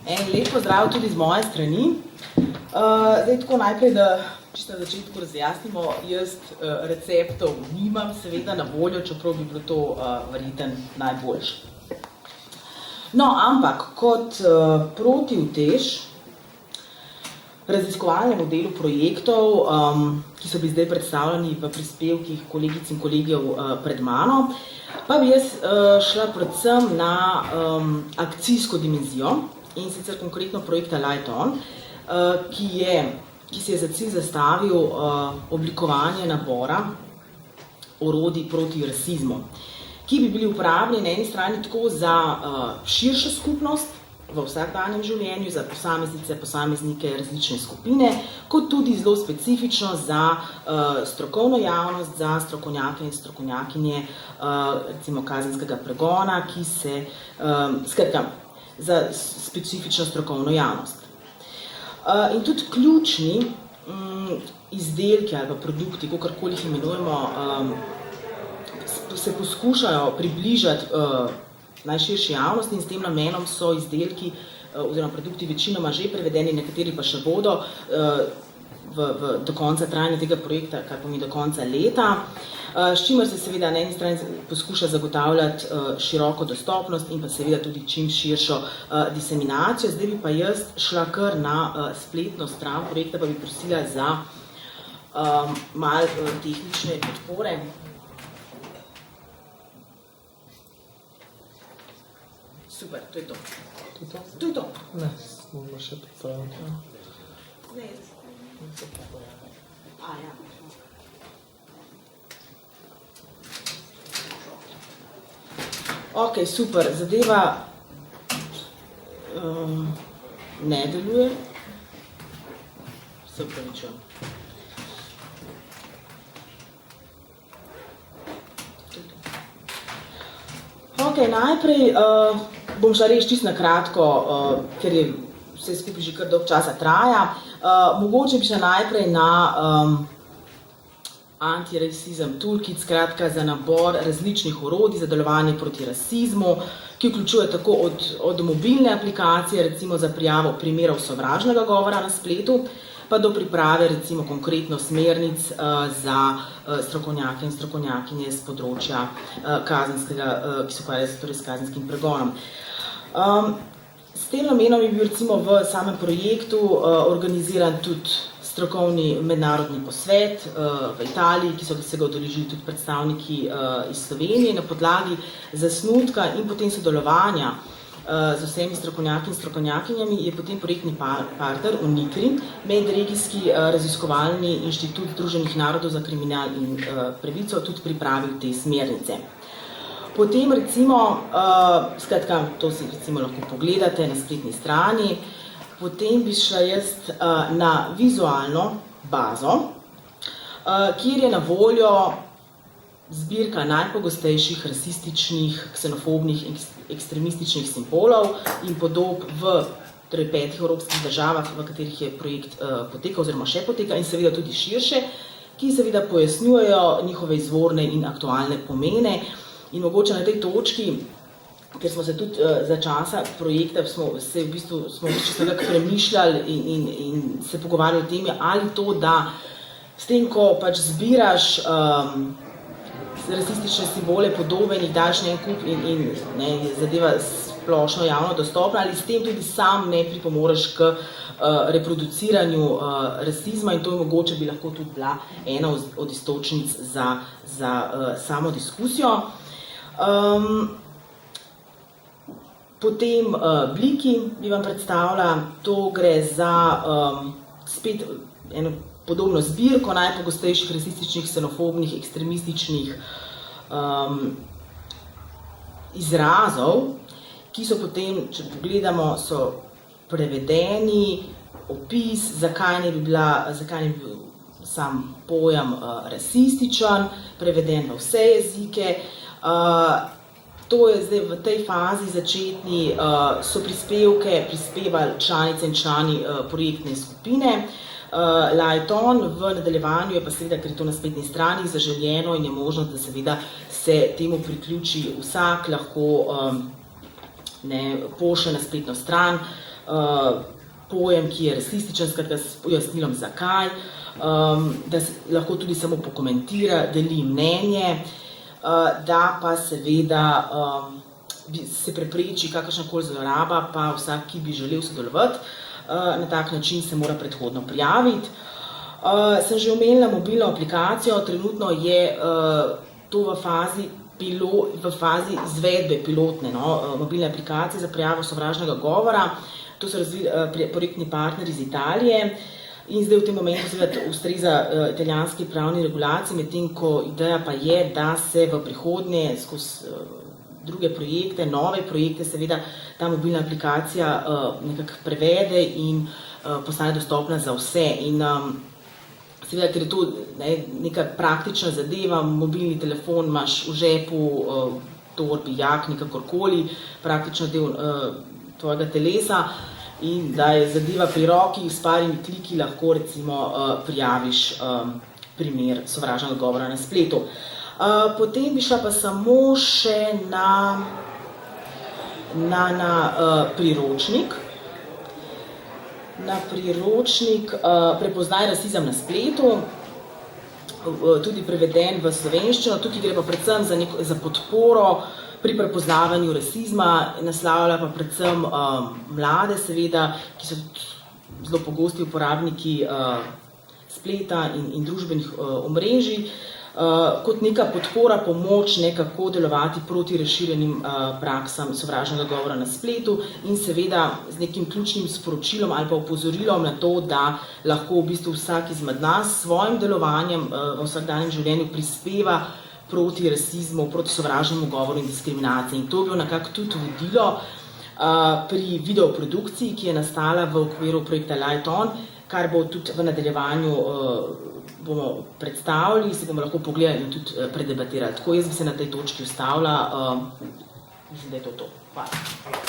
En lep pozdrav tudi z moje strani. Zdaj tako najprej, da čisto na začetku razjasnimo, jaz receptov nimam seveda na voljo, čeprav bi bilo to verjetno najboljše. No, ampak kot protivtež raziskovalnemu delu projektov, ki so bili zdaj predstavljeni v prispevkih kolegic in kolegijev pred mano, pa bi jaz šla predvsem na akcijsko dimenzijo in sicer konkretno projekta Light On, ki si je za cilj zastavil oblikovanje nabora orodij proti rasizmu, ki bi bili uporabljeni na eni strani tako za širšo skupnost v vsakdanjem življenju, za posameznice, posameznike, različne skupine, kot tudi zelo specifično za strokovno javnost, za strokovnjake in strokovnjakinje recimo kazenskega pregona, ki se, skratka, za specifično strokovno javnost. In tudi ključni izdelki ali pa produkti, kakorkoli jih imenujemo, se poskušajo približati najširši javnosti in s tem namenom so izdelki oziroma produkti večinoma že prevedeni, nekateri pa še bodo do konca trajanja tega projekta, kar pomeni do konca leta, s čimer se seveda na eni strani poskuša zagotavljati široko dostopnost in pa seveda tudi čim širšo diseminacijo. Zdaj bi pa jaz šla kar na spletno stran projekta, pa bi prosila za malo tehnične podpore. Super, to je to. To je to? Ne, moramo še pripraviti. Ne, ja. Ok, super, zadeva ne deluje. Se upravičujem. Ok, najprej bom šla res čisto na kratko, ker je vse skupaj že kar dolg časa traja. Mogoče bi šla najprej na Anti-Racism Toolkit, skratka za nabor različnih orodij za delovanje proti rasizmu, ki vključuje tako od mobilne aplikacije, recimo za prijavo primerov sovražnega govora na spletu, pa do priprave recimo konkretno smernic za strokovnjake in strokovnjakinje z področja kazenskega, ki se ukvarjajo torej s kazenskim pregonom. S tem namenom je bil recimo v samem projektu organiziran tudi strokovni mednarodni posvet v Italiji, ki so se ga udeležili tudi predstavniki iz Slovenije na podlagi zasnutka in potem sodelovanja z vsemi strokovnjaki in strokovnjakinjami je potem projektni partner UNICRI, medregijski raziskovalni inštitut Združenih narodov za kriminal in pravico, tudi pripravil te smernice. Potem recimo, skratka, to si recimo lahko pogledate na spletni strani, potem bi šla jaz na vizualno bazo, kjer je na voljo zbirka najpogostejših rasističnih, ksenofobnih in ekstremističnih simbolov in podob v 5 evropskih državah, v katerih je projekt potekal oziroma še poteka in seveda tudi širše, ki seveda pojasnjujejo njihove izvorne in aktualne pomene. In mogoče na tej točki, ker smo se tudi za časa projekta smo nekako premišljali in se pogovarjali o tem, ali to, da s tem, ko pač zbiraš rasistične simbole, podobe in jih daš na en kup in zadeva splošno javno dostopna, ali s tem tudi sam ne pripomoreš k reproduciranju rasizma in to je mogoče bi lahko tudi bila ena od iztočnic za samo diskusijo. Potem bliki bi vam predstavila, to gre za spet eno podobno zbirko najpogostejših rasističnih, ksenofobnih, ekstremističnih izrazov, ki so potem, če pogledamo, so prevedeni, opis, zakaj ne bi bil sam pojem rasističen, preveden v vse jezike. To je zdaj v tej fazi začetni, so prispevali članice in člani projektne skupine. Light On, v nadaljevanju je pa seveda, ker je to na spletni strani, zaželjeno in je možnost, da seveda se temu priključi vsak, lahko pošlje na spletno stran pojem, ki je rasističen, skratka s pojasnilom zakaj, da se lahko tudi samo pokomentira, deli mnenje, da pa seveda se prepreči kakršnakoli zloraba, pa vsak, ki bi želel sodelovati, na tak način se mora predhodno prijaviti. Sem že omenila mobilno aplikacijo, trenutno je to v fazi izvedbe pilotne mobilne aplikacije za prijavo sovražnega govora. To so razvili projektni partneri iz Italije in zdaj v tem momentu seveda ustreza italijanski pravni regulaciji, medtem ko ideja pa je, da se v prihodnje skozi druge projekte, nove projekte, seveda ta mobilna aplikacija nekako prevede in postane dostopna za vse. In seveda, ker je to neka praktična zadeva, mobilni telefon imaš v žepu, torbi, jakni, kakorkoli, praktično del tvojega telesa in da je zadeva pri roki, s parimi kliki lahko recimo prijaviš primer sovražnega govora na spletu. Potem bi šla pa samo še na priročnik. Na priročnik Prepoznaj rasizem na spletu, tudi preveden v slovenščino. Tukaj gre pa predvsem za podporo pri prepoznavanju rasizma, naslavlja pa predvsem mlade seveda, ki so zelo pogosti uporabniki spleta in družbenih omrežij, kot neka podpora, pomoč, kako delovati proti razširjenim praksam sovražnega govora na spletu in seveda z nekim ključnim sporočilom ali pa opozorilom na to, da lahko v bistvu vsak izmed nas s svojim delovanjem v vsakdanjem življenju prispeva proti rasizmu, proti sovražnemu govoru in diskriminaciji. In to je bilo nekako tudi vodilo pri videoprodukciji, ki je nastala v okviru projekta Light On, kar bo tudi v nadaljevanju bomo predstavili, se bomo lahko pogledali in tudi predebatirali. Tako jaz bi se na tej točki ustavila. Mislim, da je to. Hvala.